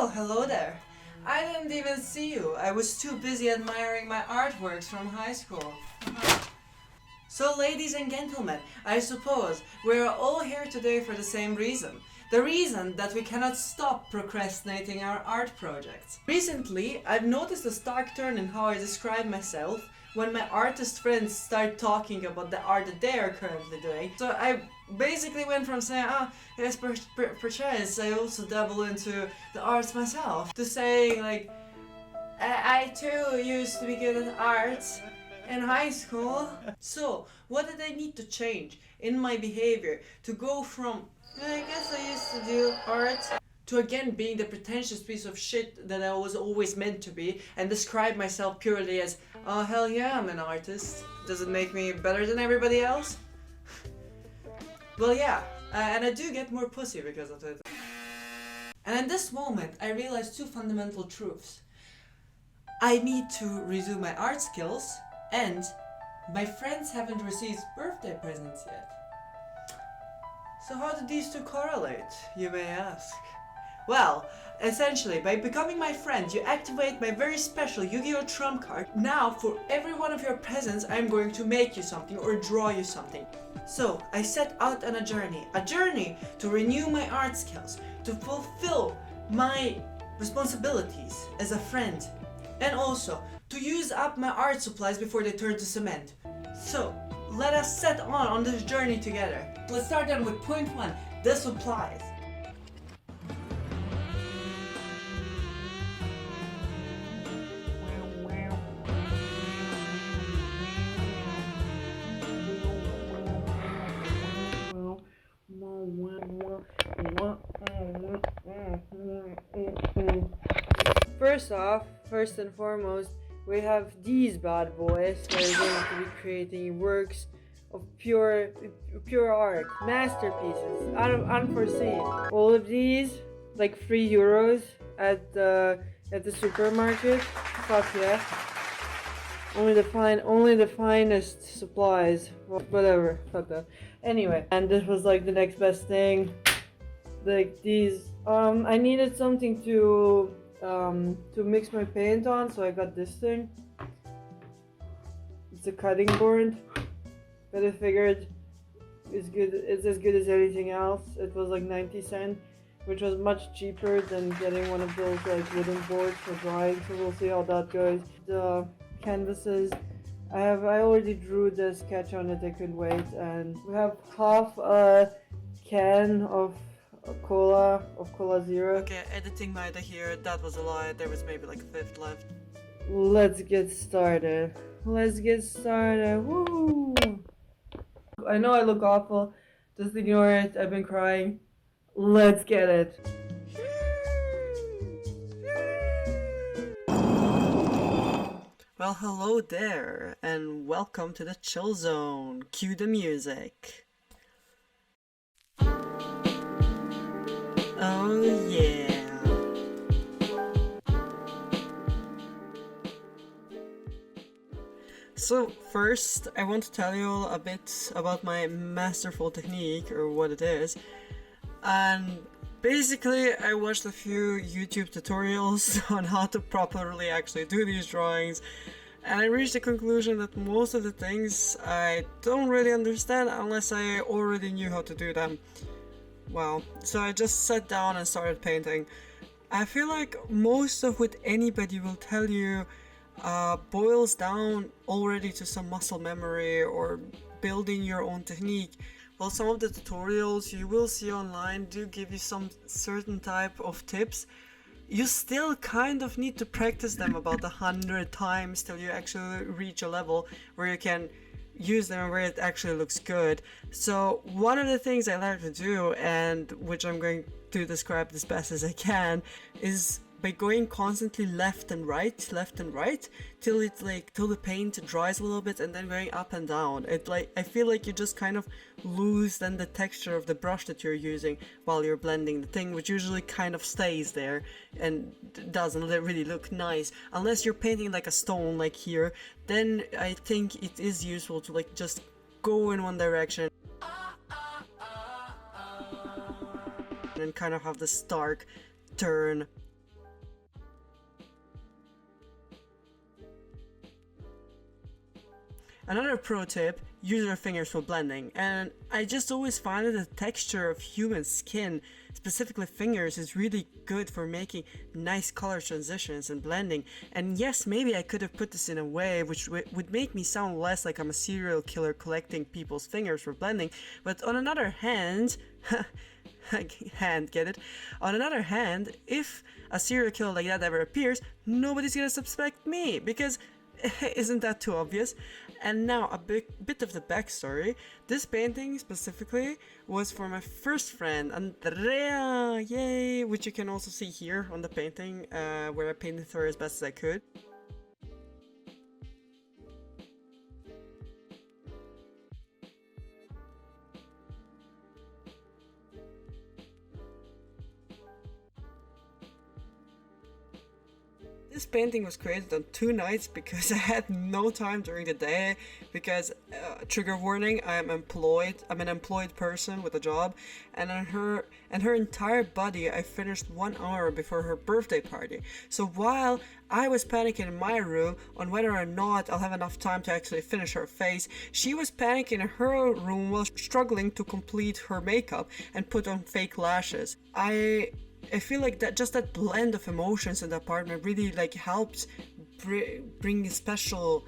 Well, hello there. I didn't even see you. I was too busy admiring my artworks from high school. So, ladies and gentlemen, I suppose we're all here today for the same reason. The reason that we cannot stop procrastinating our art projects. Recently, I've noticed a stark turn in how I describe myself when my artist friends start talking about the art that they are currently doing. So I basically went from saying, yes, perchance I also dabble into the arts myself, to saying like, I too used to be good at art in high school. So, what did I need to change in my behavior to go from, I guess I used to do art, to again being the pretentious piece of shit that I was always meant to be and describe myself purely as, oh hell yeah, I'm an artist. Does it make me better than everybody else? Well, yeah, and I do get more pussy because of it. And in this moment, I realized two fundamental truths. I need to resume my art skills, and my friends haven't received birthday presents yet. So how do these two correlate, you may ask? Well, essentially, by becoming my friend, you activate my very special Yu-Gi-Oh! Trump card. Now, for every one of your presents, I'm going to make you something or draw you something. So, I set out on a journey to renew my art skills, to fulfill my responsibilities as a friend, and also to use up my art supplies before they turn to cement. So, let us set on this journey together. Let's start then with point 1, the supplies. First and foremost, we have these bad boys. We're going to be creating works of pure art, masterpieces, unforeseen. All of these, like €3 at the supermarket. Fuck yeah! Only the finest supplies. Whatever. Fuck that. Anyway, and this was like the next best thing. Like these. I needed something to mix my paint on, so I got this thing. It's a cutting board, but I figured it's as good as anything else. It was like 90 cents, which was much cheaper than getting one of those like wooden boards for drawing, so we'll see how that goes. The canvases, I already drew the sketch on it, I couldn't wait, and we have half a can of Cola Zero. Okay, editing Maida here, that was a lie, there was maybe like a fifth left. Let's get started. Woo! I know I look awful, just ignore it, I've been crying. Let's get it. Well, hello there, and welcome to the chill zone. Cue the music. Oh yeah. So first, I want to tell you all a bit about my masterful technique, or what it is. And basically, I watched a few YouTube tutorials on how to properly actually do these drawings, and I reached the conclusion that most of the things I don't really understand unless I already knew how to do them. Wow, so I just sat down and started painting. I feel like most of what anybody will tell you boils down already to some muscle memory or building your own technique. While some of the tutorials you will see online do give you some certain type of tips, you still kind of need to practice them about 100 times till you actually reach a level where you can use them where it actually looks good. So one of the things I like to do, and which I'm going to describe as best as I can, is by going constantly left and right till the paint dries a little bit, and then going up and down. I feel like you just kind of lose then the texture of the brush that you're using while you're blending the thing, which usually kind of stays there and doesn't really look nice unless you're painting like a stone like here. Then I think it is useful to like just go in one direction and kind of have the stark turn Another pro tip, use your fingers for blending. And I just always find that the texture of human skin, specifically fingers, is really good for making nice color transitions and blending. And yes, maybe I could have put this in a way which would make me sound less like I'm a serial killer collecting people's fingers for blending. But on another hand, get it? On another hand, if a serial killer like that ever appears, nobody's gonna suspect me, because isn't that too obvious? And now a bit of the backstory. This painting specifically was for my first friend, Andrea, yay! Which you can also see here on the painting, where I painted her as best as I could. This painting was created on 2 nights because I had no time during the day, because trigger warning, I'm an employed person with a job, and her entire body I finished 1 hour before her birthday party. So while I was panicking in my room on whether or not I'll have enough time to actually finish her face, she was panicking in her room while struggling to complete her makeup and put on fake lashes. I feel like that just that blend of emotions in the apartment really like helped bring a special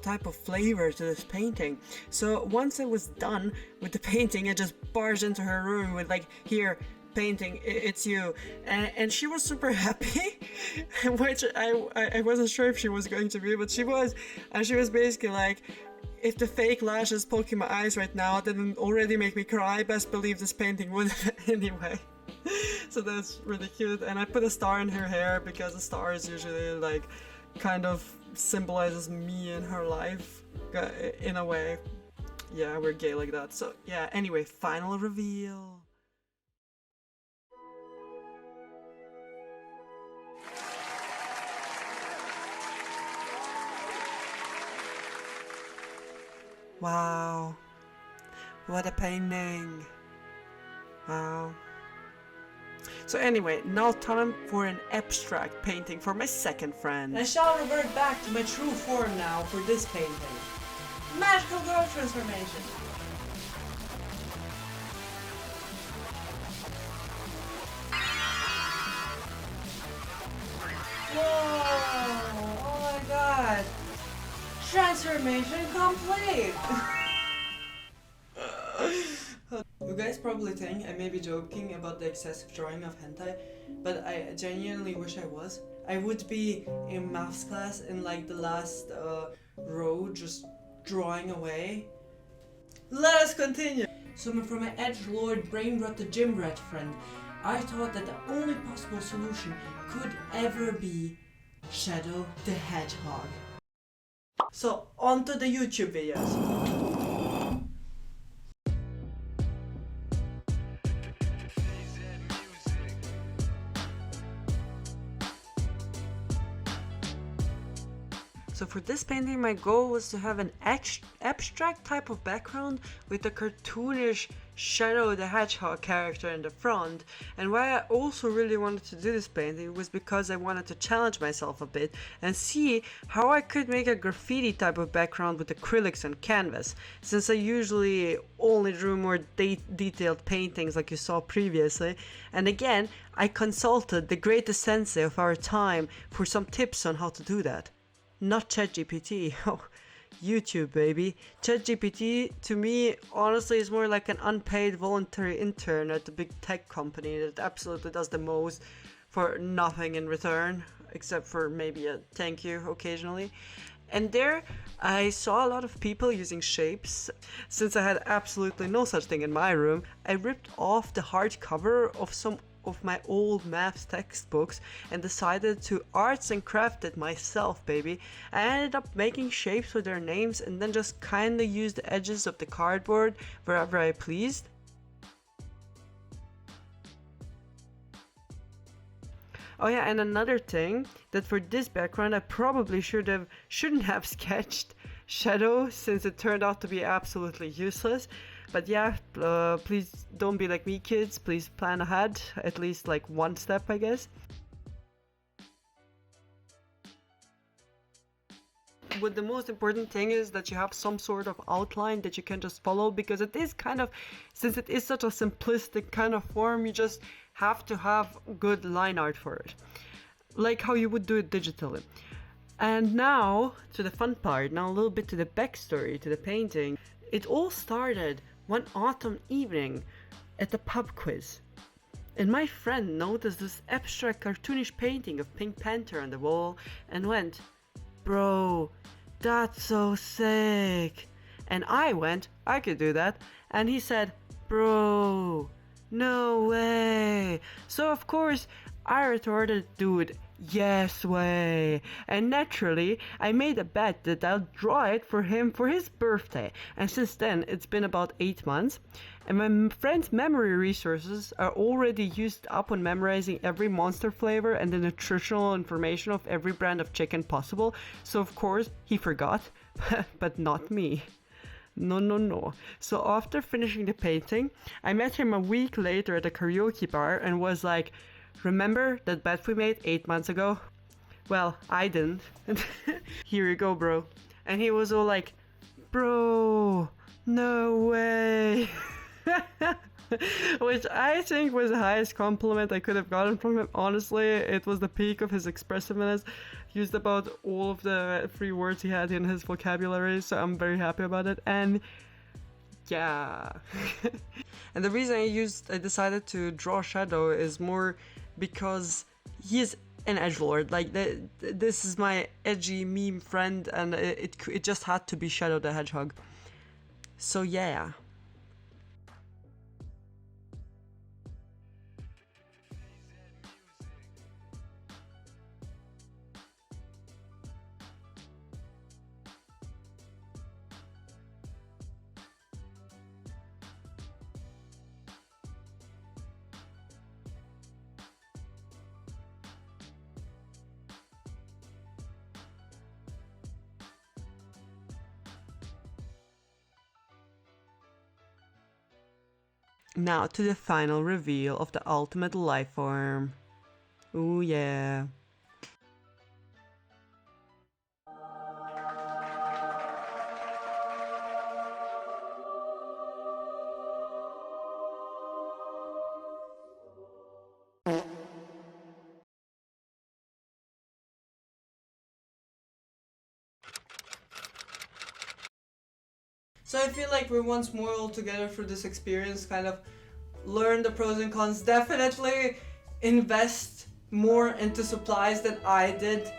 type of flavor to this painting. So once I was done with the painting, I just barged into her room with like, here, painting, it's you, and she was super happy, which I wasn't sure if she was going to be, but she was, and she was basically like, if the fake lashes poking my eyes right now didn't already make me cry, best believe this painting would anyway. So that's really cute. And I put a star in her hair because a star is usually like kind of symbolizes me in her life in a way. Yeah, we're gay like that. So yeah, anyway, final reveal. Wow, what a painting. Wow. So anyway, now time for an abstract painting for my second friend. I shall revert back to my true form now for this painting. Magical girl transformation. Whoa! Oh my god! Transformation complete! You guys probably think I may be joking about the excessive drawing of hentai, but I genuinely wish I was. I would be in maths class in like the last row just drawing away. Let us continue! So from my edgelord brain rot the gym rat friend, I thought that the only possible solution could ever be Shadow the Hedgehog. So onto the YouTube videos. So for this painting, my goal was to have an abstract type of background with a cartoonish Shadow the Hedgehog character in the front. And why I also really wanted to do this painting was because I wanted to challenge myself a bit and see how I could make a graffiti type of background with acrylics and canvas, since I usually only drew more detailed paintings like you saw previously. And again, I consulted the greatest sensei of our time for some tips on how to do that. Not ChatGPT, oh, YouTube baby. ChatGPT to me honestly is more like an unpaid voluntary intern at a big tech company that absolutely does the most for nothing in return, except for maybe a thank you occasionally. And there I saw a lot of people using shapes. Since I had absolutely no such thing in my room, I ripped off the hardcover of some of my old maths textbooks and decided to arts and craft it myself, baby. I ended up making shapes with their names and then just kinda used the edges of the cardboard wherever I pleased. Oh yeah, and another thing, that for this background I probably shouldn't have sketched Shadow, since it turned out to be absolutely useless. But yeah, please don't be like me, kids. Please plan ahead, at least like one step, I guess. what the most important thing is that you have some sort of outline that you can just follow, because it is kind of, since it is such a simplistic kind of form, you just have to have good line art for it, like how you would do it digitally. And now to the fun part, now a little bit to the backstory to the painting. It all started one autumn evening at the pub quiz, and my friend noticed this abstract cartoonish painting of Pink Panther on the wall and went, "Bro, that's so sick." And I went, "I could do that." And he said, "Bro, no way." So of course I retorted, "Dude, yes way." And naturally I made a bet that I'll draw it for him for his birthday. And since then it's been about 8 months, and my friend's memory resources are already used up on memorizing every monster flavor and the nutritional information of every brand of chicken possible. So of course he forgot, but not me. No. So after finishing the painting, I met him a week later at a karaoke bar and was like, "Remember that bet we made 8 months ago?" Well, I didn't. "Here you go, bro." And he was all like, "Bro, no way." Which I think was the highest compliment I could have gotten from him. Honestly, it was the peak of his expressiveness. He used about all of the free words he had in his vocabulary, so I'm very happy about it. And yeah. And the reason I decided to draw Shadow is more because he's an edgelord. Like, this is my edgy meme friend, and it just had to be Shadow the Hedgehog. So yeah. Now to the final reveal of the ultimate life form. Ooh yeah. So I feel like we're once more all together through this experience, kind of learn the pros and cons. Definitely invest more into supplies than I did.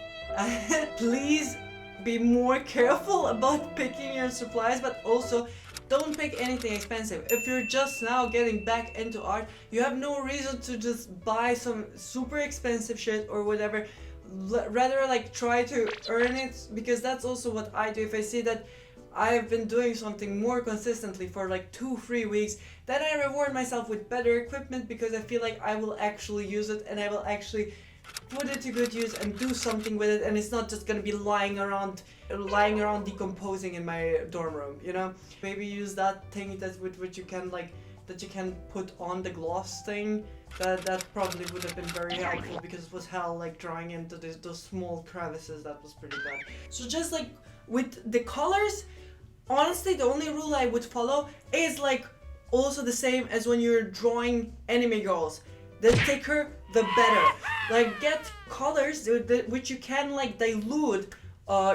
Please be more careful about picking your supplies, but also don't pick anything expensive. If you're just now getting back into art, you have no reason to just buy some super expensive shit or whatever. Rather, like, try to earn it, because that's also what I do. If I see that I've been doing something more consistently for like 2-3 weeks, then I reward myself with better equipment, because I feel like I will actually use it and I will actually put it to good use and do something with it, and it's not just gonna be lying around decomposing in my dorm room, you know? Maybe use that thing that with which you can that you can put on the gloss thing. That probably would have been very helpful, because it was hell like drawing into those small crevices. That was pretty bad. So just like with the colors, honestly, the only rule I would follow is like also the same as when you're drawing anime girls. The thicker, the better. Like, get colors which you can like dilute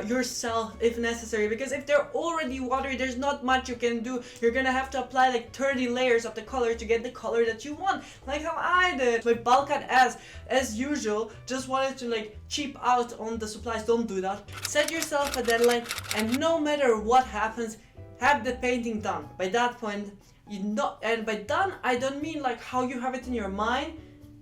yourself if necessary, because if they're already watery, there's not much you can do. You're gonna have to apply like 30 layers of the color to get the color that you want, like how I did with Balkan as usual. Just wanted to like cheap out on the supplies. Don't do that. Set yourself a deadline, and no matter what happens, have the painting done. By that point, and by done I don't mean like how you have it in your mind,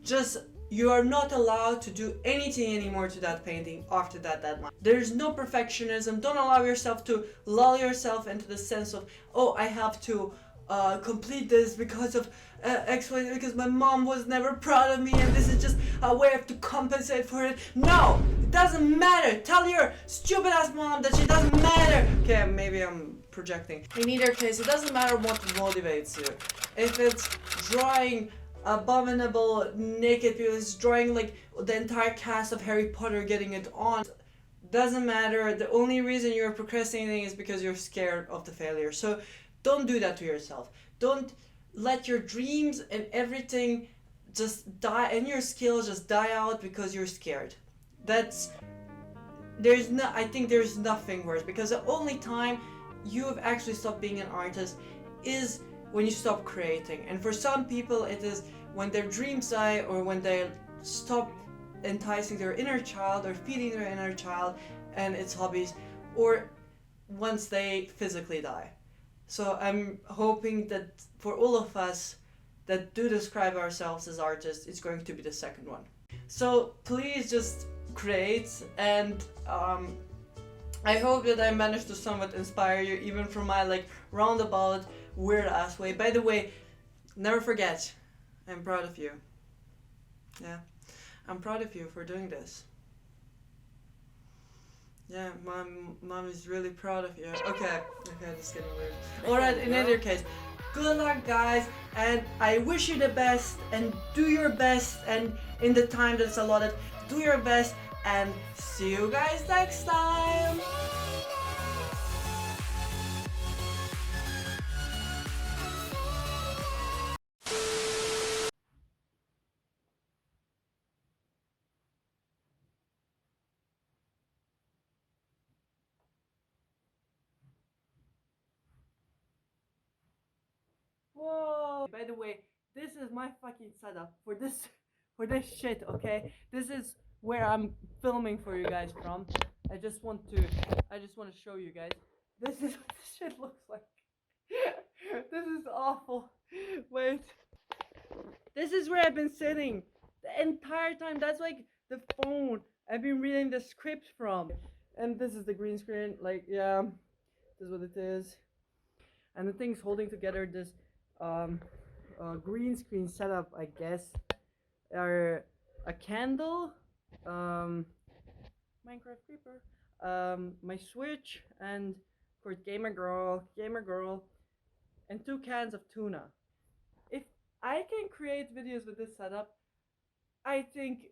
just you are not allowed to do anything anymore to that painting after that deadline. There's no perfectionism. Don't allow yourself to lull yourself into the sense of, oh, I have to complete this because of because my mom was never proud of me and this is just a way to compensate for it. No, it doesn't matter. Tell your stupid ass mom that she doesn't matter. Okay, maybe I'm projecting. In either case, it doesn't matter what motivates you. If it's drawing abominable naked people, it's drawing like the entire cast of Harry Potter getting it on, Doesn't matter. The only reason you're procrastinating is because you're scared of the failure. So don't do that to yourself. Don't let your dreams and everything just die, and your skills just die out because you're scared. That's I think there's nothing worse, because the only time you have actually stopped being an artist is when you stop creating. And for some people it is when their dreams die, or when they stop enticing their inner child or feeding their inner child and its hobbies, or once they physically die. So I'm hoping that for all of us that do describe ourselves as artists, it's going to be the second one. So please just create, and I hope that I managed to somewhat inspire you, even from my like roundabout weird ass way. By the way, never forget, I'm proud of you. Yeah, I'm proud of you for doing this. Yeah, mom is really proud of you. Okay, this is getting weird. Alright, in either case, good luck guys, and I wish you the best, and do your best, and in the time that's allotted, do your best, and see you guys next time! Whoa! By the way, this is my fucking setup for this shit, okay? This is where I'm filming for you guys from. I just want to show you guys. This is what this shit looks like. This is awful. Wait. This is where I've been sitting the entire time. That's like the phone I've been reading the script from. And this is the green screen. Like, yeah, this is what it is. And the thing's holding together this green screen setup, I guess, are a candle, Minecraft creeper, my Switch, and of course gamer girl, and 2 cans of tuna. If I can create videos with this setup, I think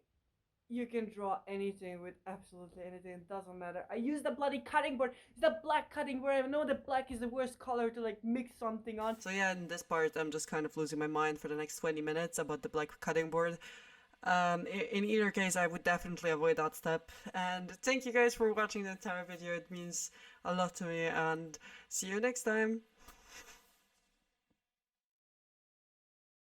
you can draw anything with absolutely anything. It doesn't matter. I use the bloody cutting board. It's the black cutting board. I know that black is the worst color to like mix something on. So yeah, in this part I'm just kind of losing my mind for the next 20 minutes about the black cutting board. In either case, I would definitely avoid that step. And thank you guys for watching the entire video. It means a lot to me, and see you next time.